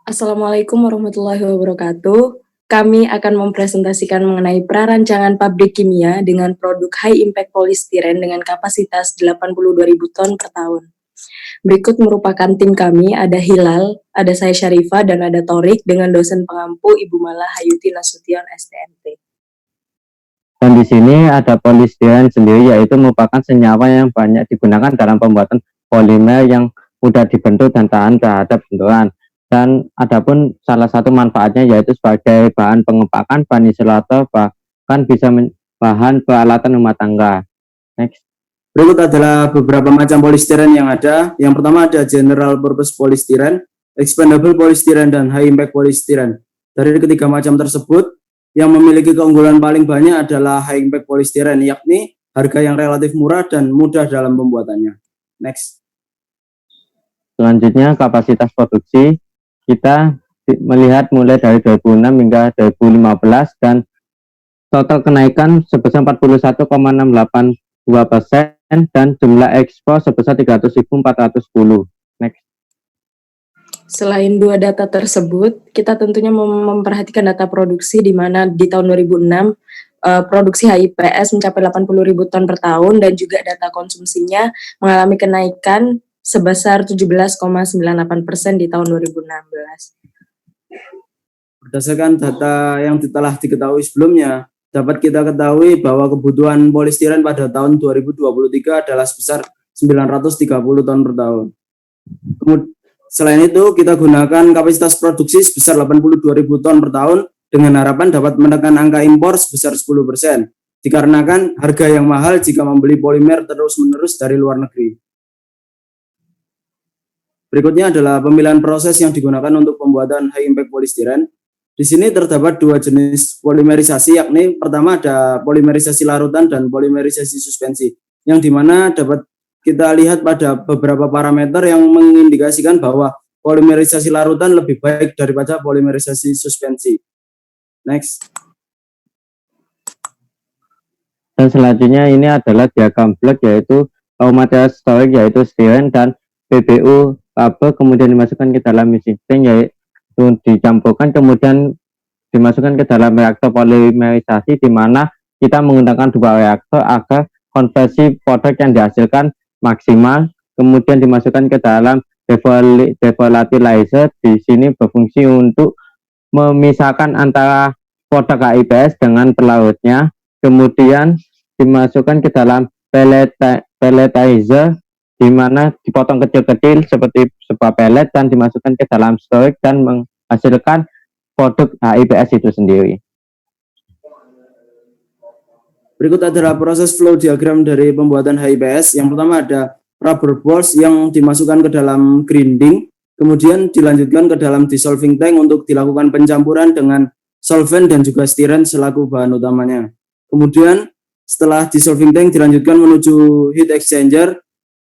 Assalamualaikum warahmatullahi wabarakatuh. Kami akan mempresentasikan mengenai prarancangan pabrik kimia dengan produk high impact polistiren dengan kapasitas 82.000 ton per tahun. Berikut merupakan tim kami, ada Hilal, ada saya Syarifah, dan ada Torik dengan dosen pengampu Ibu Mala Hayuti Nasution STMT. Dan di sini ada polistiren sendiri, yaitu merupakan senyawa yang banyak digunakan dalam pembuatan polimer yang mudah dibentuk dan tahan terhadap benturan. Dan adapun salah satu manfaatnya yaitu sebagai bahan pengepakan, bahan isolator, bahkan bisa bahan peralatan rumah tangga. Next. Berikut adalah beberapa macam polistiren yang ada. Yang pertama ada general purpose polistiren, expandable polistiren, dan high impact polistiren. Dari ketiga macam tersebut, yang memiliki keunggulan paling banyak adalah high impact polistiren, yakni harga yang relatif murah dan mudah dalam pembuatannya. Next. Selanjutnya kapasitas produksi, kita melihat mulai dari 2006 hingga 2015 dan total kenaikan sebesar 41,682% dan jumlah ekspor sebesar 300.410. Next. Selain dua data tersebut, kita tentunya memperhatikan data produksi di mana di tahun 2006 produksi HIPS mencapai 80.000 ton per tahun dan juga data konsumsinya mengalami kenaikan sebesar 17,98% di tahun 2016. Berdasarkan data yang telah diketahui sebelumnya, dapat kita ketahui bahwa kebutuhan polistiren pada tahun 2023 adalah sebesar 930 ton per tahun. Selain itu, kita gunakan kapasitas produksi sebesar 82.000 ton per tahun dengan harapan dapat menekan angka impor sebesar 10%, dikarenakan harga yang mahal jika membeli polimer terus-menerus dari luar negeri. Berikutnya adalah pemilihan proses yang digunakan untuk pembuatan high impact polistiren. Di sini terdapat dua jenis polimerisasi, yakni pertama ada polimerisasi larutan dan polimerisasi suspensi, yang dimana dapat kita lihat pada beberapa parameter yang mengindikasikan bahwa polimerisasi larutan lebih baik daripada polimerisasi suspensi. Next. Dan selanjutnya ini adalah diagram blok, yaitu raw material storage, yaitu stiren dan PBU rubber, kemudian dimasukkan ke dalam mixing tank, yaitu dicampurkan, kemudian dimasukkan ke dalam reaktor polimerisasi, di mana kita menggunakan dua reaktor agar konversi produk yang dihasilkan maksimal. Kemudian dimasukkan ke dalam devolatilizer, di sini berfungsi untuk memisahkan antara produk HIPS dengan pelarutnya. Kemudian dimasukkan ke dalam pelletizer, di mana dipotong kecil-kecil seperti sebuah pellet dan dimasukkan ke dalam storage dan menghasilkan produk HIPS itu sendiri. Berikut adalah proses flow diagram dari pembuatan HIPS. Yang pertama ada rubber balls yang dimasukkan ke dalam grinding, kemudian dilanjutkan ke dalam dissolving tank untuk dilakukan pencampuran dengan solvent dan juga stiren selaku bahan utamanya. Kemudian setelah dissolving tank dilanjutkan menuju heat exchanger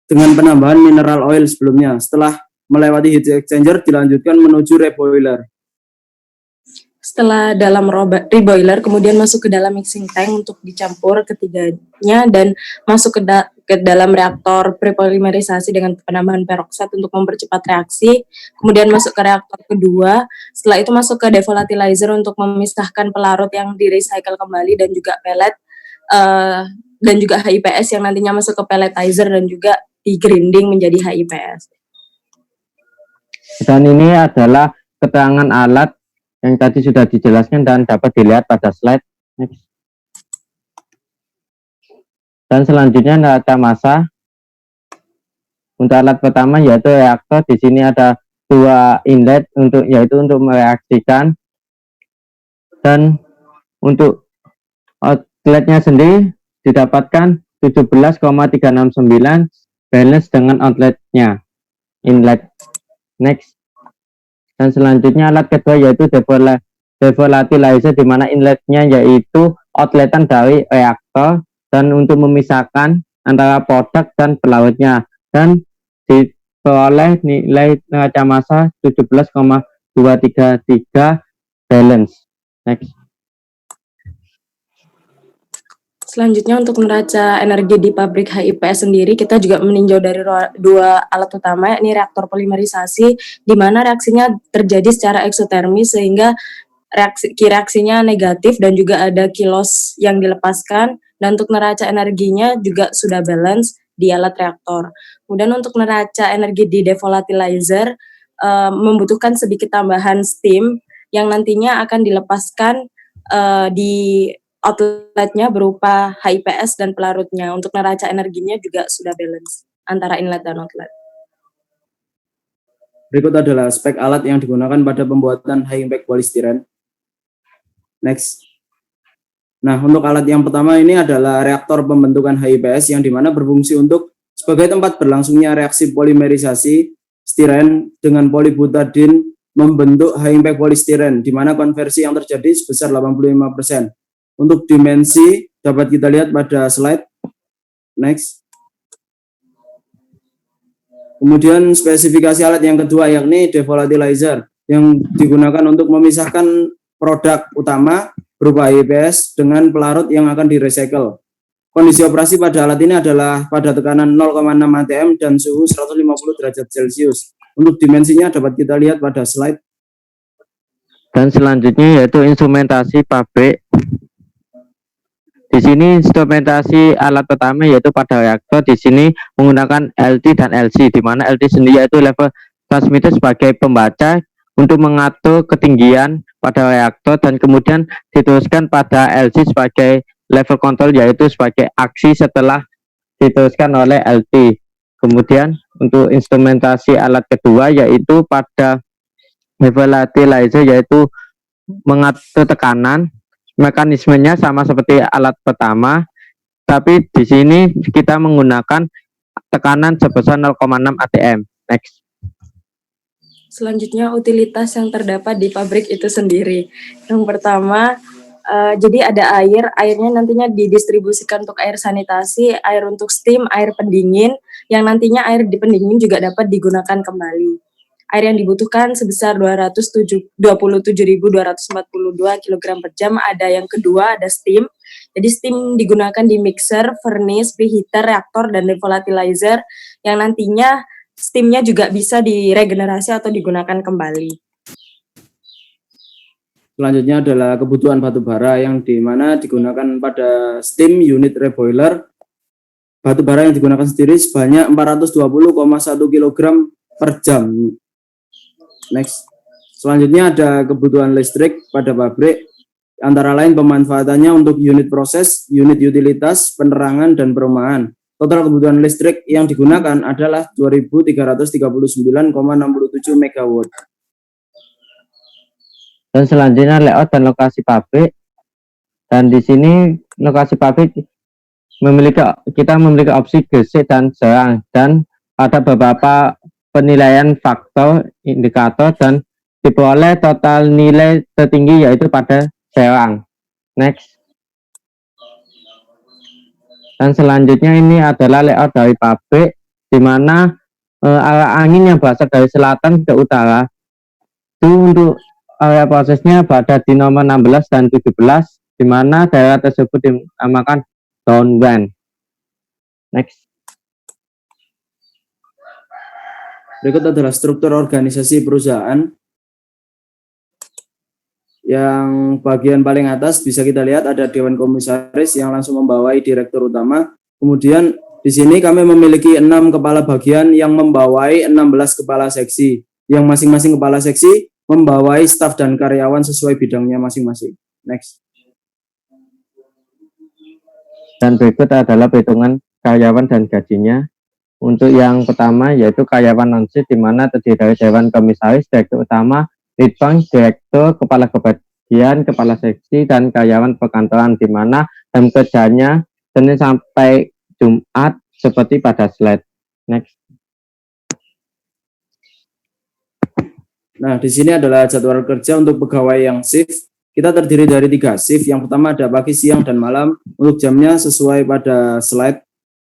dengan penambahan mineral oil sebelumnya. Setelah melewati heat exchanger dilanjutkan menuju reboiler. Setelah dalam reboiler kemudian masuk ke dalam mixing tank untuk dicampur ketiganya dan masuk ke dalam reaktor prepolimerisasi dengan penambahan peroksida untuk mempercepat reaksi. Kemudian masuk ke reaktor kedua. Setelah itu masuk ke devolatilizer untuk memisahkan pelarut yang di-recycle kembali dan juga pellet dan juga HIPS yang nantinya masuk ke pelletizer dan juga di-grinding menjadi HIPS. Dan ini adalah keterangan alat yang tadi sudah dijelaskan dan dapat dilihat pada slide. Next. Dan selanjutnya data massa. Untuk alat pertama yaitu reaktor, di sini ada dua inlet yaitu untuk mereaksikan, dan untuk outletnya sendiri didapatkan 17,369 balance dengan outletnya inlet. Next. Dan selanjutnya alat kedua yaitu devolatilizer, di mana inletnya yaitu outletan dari reaktor dan untuk memisahkan antara produk dan pelarutnya, dan diperoleh nilai neraca massa 17,233 balance. Next. Selanjutnya untuk neraca energi di pabrik HIPS sendiri, kita juga meninjau dari dua alat utama, yakni reaktor polimerisasi, di mana reaksinya terjadi secara eksotermis sehingga reaksinya negatif dan juga ada kilos yang dilepaskan, dan untuk neraca energinya juga sudah balance di alat reaktor. Kemudian untuk neraca energi di devolatilizer membutuhkan sedikit tambahan steam yang nantinya akan dilepaskan di outletnya berupa HIPS dan pelarutnya. Untuk neraca energinya juga sudah balance antara inlet dan outlet. Berikut adalah spek alat yang digunakan pada pembuatan high impact polystyrene. Next. Nah, untuk alat yang pertama ini adalah reaktor pembentukan HIPS yang dimana berfungsi untuk sebagai tempat berlangsungnya reaksi polimerisasi stiren dengan polybutadiene membentuk high impact polystyrene, di mana konversi yang terjadi sebesar 85%. Untuk dimensi dapat kita lihat pada slide. Next. Kemudian spesifikasi alat yang kedua yakni devolatilizer yang digunakan untuk memisahkan produk utama berupa HIPS dengan pelarut yang akan direcycle. Kondisi operasi pada alat ini adalah pada tekanan 0,6 atm dan suhu 150 derajat Celcius. Untuk dimensinya dapat kita lihat pada slide. Dan selanjutnya yaitu instrumentasi pabrik. Di sini instrumentasi alat pertama yaitu pada reaktor. Di sini menggunakan LT dan LC, di mana LT sendiri yaitu level transmitter sebagai pembaca untuk mengatur ketinggian pada reaktor, dan kemudian diteruskan pada LC sebagai level control yaitu sebagai aksi setelah diteruskan oleh LT. Kemudian untuk instrumentasi alat kedua yaitu pada devolatilizer yaitu mengatur tekanan. Mekanismenya sama seperti alat pertama, tapi di sini kita menggunakan tekanan sebesar 0,6 atm. Next. Selanjutnya utilitas yang terdapat di pabrik itu sendiri. Yang pertama, jadi ada airnya nantinya didistribusikan untuk air sanitasi, air untuk steam, air pendingin, yang nantinya air di pendingin juga dapat digunakan kembali. Air yang dibutuhkan sebesar 227.242 kg per jam. Ada yang kedua, ada steam. Jadi steam digunakan di mixer, furnace, preheater, reaktor, dan devolatilizer, yang nantinya steamnya juga bisa diregenerasi atau digunakan kembali. Selanjutnya adalah kebutuhan batu bara yang dimana digunakan pada steam unit reboiler. Batu bara yang digunakan sendiri sebanyak 420,1 kg per jam. Next. Selanjutnya ada kebutuhan listrik pada pabrik, antara lain pemanfaatannya untuk unit proses, unit utilitas, penerangan, dan perumahan. Total kebutuhan listrik yang digunakan adalah 2.339,67 MW. Dan selanjutnya layout dan lokasi pabrik. Dan di sini lokasi pabrik kita memiliki opsi gesit dan serang, dan ada beberapa penilaian faktor indikator, dan diperoleh total nilai tertinggi yaitu pada serang. Next. Dan selanjutnya ini adalah layout dari pabrik, di mana arah angin yang berasal dari selatan ke utara. Itu untuk area prosesnya berada di nomor 16 dan 17, di mana daerah tersebut dinamakan downwind. Next. Berikut adalah struktur organisasi perusahaan. Yang bagian paling atas bisa kita lihat ada Dewan Komisaris yang langsung membawai Direktur Utama. Kemudian di sini kami memiliki 6 kepala bagian yang membawai 16 kepala seksi, yang masing-masing kepala seksi membawai staf dan karyawan sesuai bidangnya masing-masing. Next. Dan berikut adalah perhitungan karyawan dan gajinya. Untuk yang pertama yaitu karyawan non-shift, di mana terdiri dari Dewan Komisaris, Direktur Utama, Litbang, Direktur, Kepala Kebagian, Kepala Seksi, dan karyawan perkantoran, di mana jam kerjanya Senin sampai Jumat seperti pada slide. Next. Nah, di sini adalah jadwal kerja untuk pegawai yang shift. Kita terdiri dari 3 shift. Yang pertama ada pagi, siang, dan malam. Untuk jamnya sesuai pada slide.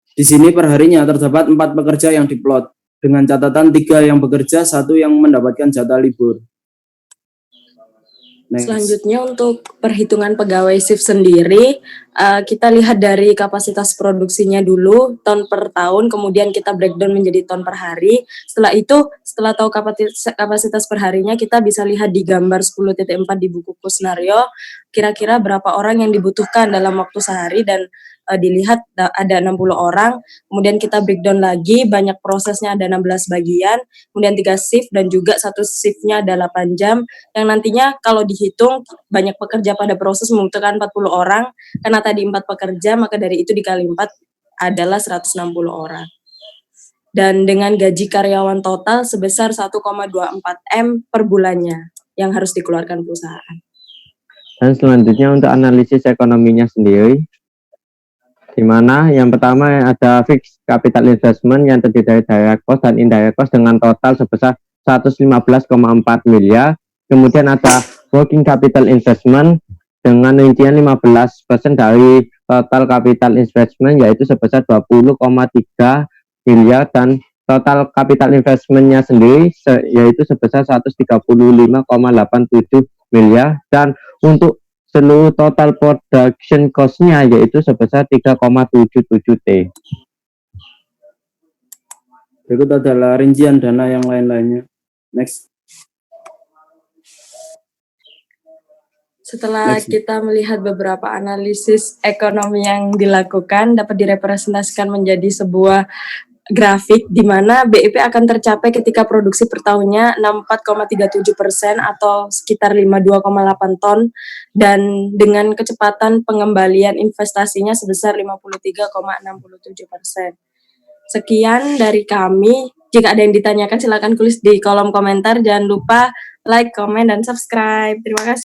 Di sini perharinya terdapat 4 pekerja yang diplot, dengan catatan 3 yang bekerja, 1 yang mendapatkan jatah libur. Next. Selanjutnya untuk perhitungan pegawai shift sendiri, kita lihat dari kapasitas produksinya dulu, ton per tahun, kemudian kita breakdown menjadi ton per hari. Setelah itu, setelah tahu kapasitas per harinya, kita bisa lihat di gambar 10.4 di bukuku Snario, kira-kira berapa orang yang dibutuhkan dalam waktu sehari dan dilihat ada 60 orang, kemudian kita breakdown lagi, banyak prosesnya ada 16 bagian, kemudian 3 shift dan juga satu shiftnya ada 8 jam, yang nantinya kalau dihitung banyak pekerja pada proses membutuhkan 40 orang, karena tadi 4 pekerja, maka dari itu dikali 4 adalah 160 orang. Dan dengan gaji karyawan total sebesar 1,24 M per bulannya yang harus dikeluarkan perusahaan. Dan selanjutnya untuk analisis ekonominya sendiri, di mana yang pertama ada fixed capital investment yang terdiri dari direct cost dan indirect cost dengan total sebesar 115,4 miliar. Kemudian ada working capital investment dengan rincian 15% dari total capital investment yaitu sebesar 20,3 miliar dan total capital investmentnya sendiri yaitu sebesar 135,87 miliar dan untuk seluruh total production cost-nya yaitu sebesar 3,77 T. Berikut adalah rincian dana yang lain-lainnya. Next. Setelah kita melihat beberapa analisis ekonomi yang dilakukan, dapat direpresentasikan menjadi sebuah grafik di mana BIP akan tercapai ketika produksi per tahunnya 64,37% atau sekitar 52,8 ton dan dengan kecepatan pengembalian investasinya sebesar 53,67%. Sekian dari kami. Jika ada yang ditanyakan silakan tulis di kolom komentar. Jangan lupa like, komen, dan subscribe. Terima kasih.